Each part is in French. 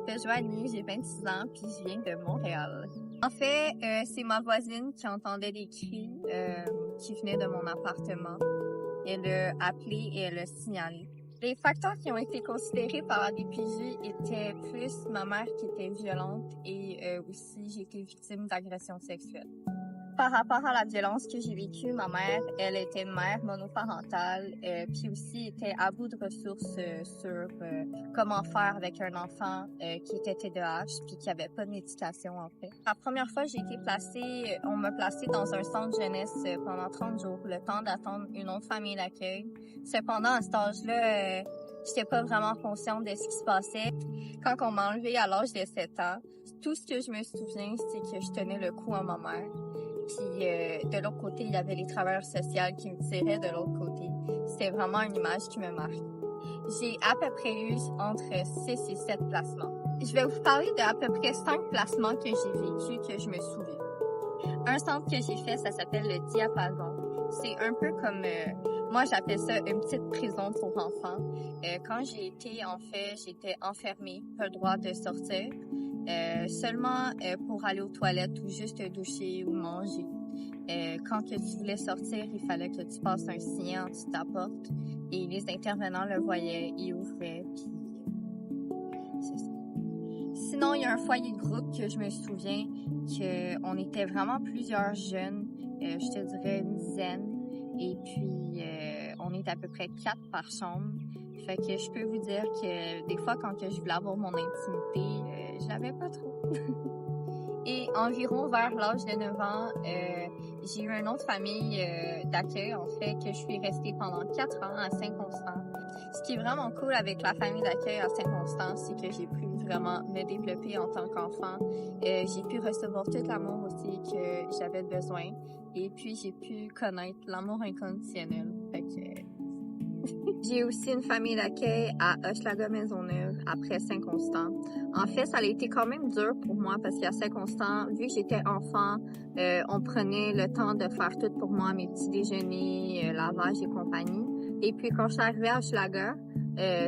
m'appelle Joanie, j'ai 26 ans, puis je viens de Montréal. En fait, c'est ma voisine qui entendait des cris qui venaient de mon appartement. Elle a appelé et elle a signalé. Les facteurs qui ont été considérés par la DPJ étaient plus ma mère qui était violente et aussi j'ai été victime d'agressions sexuelles. Par rapport à la violence que j'ai vécue, ma mère, elle était mère monoparentale, puis aussi était à bout de ressources sur comment faire avec un enfant qui était TDAH puis qui avait pas de médication en fait. La première fois, j'ai été placée, on m'a placée dans un centre jeunesse pendant 30 jours, le temps d'attendre une autre famille d'accueil. Cependant, à cet âge-là, j'étais pas vraiment consciente de ce qui se passait. Quand on m'a enlevée à l'âge de 7 ans, tout ce que je me souviens, c'est que je tenais le coup à ma mère. Puis de l'autre côté, il y avait les travailleurs sociaux qui me tiraient de l'autre côté. C'était vraiment une image qui me marque. J'ai à peu près eu entre 6 et 7 placements. Je vais vous parler de à peu près 5 placements que j'ai vécu, que je me souviens. Un centre que j'ai fait, ça s'appelle le Diapason. C'est un peu comme, moi j'appelle ça une petite prison pour enfants. Quand j'ai été, en fait, j'étais enfermée, pas le droit de sortir. Seulement pour aller aux toilettes ou juste te doucher ou manger. Quand que tu voulais sortir, il fallait que tu passes un signet en dessous de ta porte et les intervenants le voyaient, ils ouvraient, puis c'est ça. Sinon, il y a un foyer de groupe que je me souviens qu'on était vraiment plusieurs jeunes, je te dirais une dizaine, et puis on est à peu près 4 par chambre. Fait que je peux vous dire que des fois, quand que je voulais avoir mon intimité, je l'avais pas trop. Et environ vers l'âge de 9 ans, j'ai eu une autre famille d'accueil, en fait, que je suis restée pendant 4 ans à Saint-Constant. Ce qui est vraiment cool avec la famille d'accueil à Saint-Constant, c'est que j'ai pu vraiment me développer en tant qu'enfant. J'ai pu recevoir tout l'amour aussi que j'avais besoin. Et puis, j'ai pu connaître l'amour inconditionnel. Fait que... J'ai aussi une famille d'accueil à Hochelaga-Maisonneuve, après Saint-Constant. En fait, ça a été quand même dur pour moi parce qu'à Saint-Constant, vu que j'étais enfant, on prenait le temps de faire tout pour moi, mes petits déjeuners, lavage et compagnie. Et puis quand je suis arrivée à Hochelaga,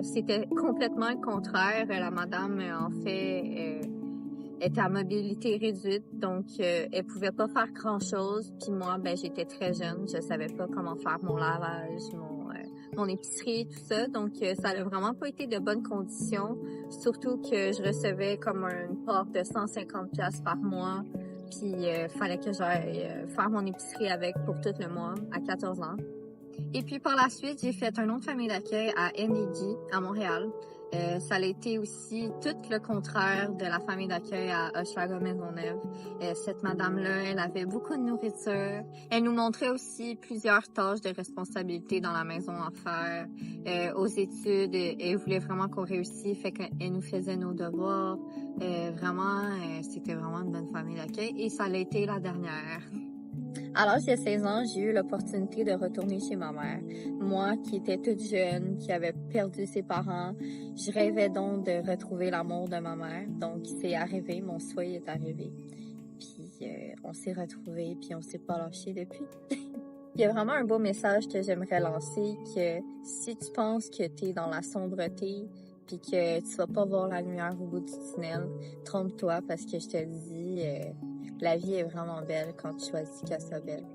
c'était complètement le contraire. La madame, en fait, était à mobilité réduite, donc elle pouvait pas faire grand-chose. Puis moi, ben j'étais très jeune, je savais pas comment faire mon lavage, mon épicerie, tout ça. Donc, ça a vraiment pas été de bonnes conditions. Surtout que je recevais comme une part de 150$ par mois. Puis, fallait que j'aille faire mon épicerie avec pour tout le mois à 14 ans. Et puis, par la suite, j'ai fait une autre famille d'accueil à NDG, à Montréal. Ça a été aussi tout le contraire de la famille d'accueil à Hochelaga-Maisonneuve. Cette madame-là, elle avait beaucoup de nourriture. Elle nous montrait aussi plusieurs tâches de responsabilité dans la maison à faire. Aux études, elle voulait vraiment qu'on réussisse, fait qu'elle nous faisait nos devoirs. C'était vraiment une bonne famille d'accueil et ça a été la dernière. À l'âge de 16 ans, j'ai eu l'opportunité de retourner chez ma mère. Moi, qui étais toute jeune, qui avait perdu ses parents, je rêvais donc de retrouver l'amour de ma mère. Donc, c'est arrivé, mon souhait est arrivé. Puis, on s'est retrouvés, puis on s'est pas lâchés depuis. Il y a vraiment un beau message que j'aimerais lancer, que si tu penses que tu es dans la sombreté, puis que tu vas pas voir la lumière au bout du tunnel, trompe-toi parce que je te dis... la vie est vraiment belle quand tu choisis qu'elle soit belle.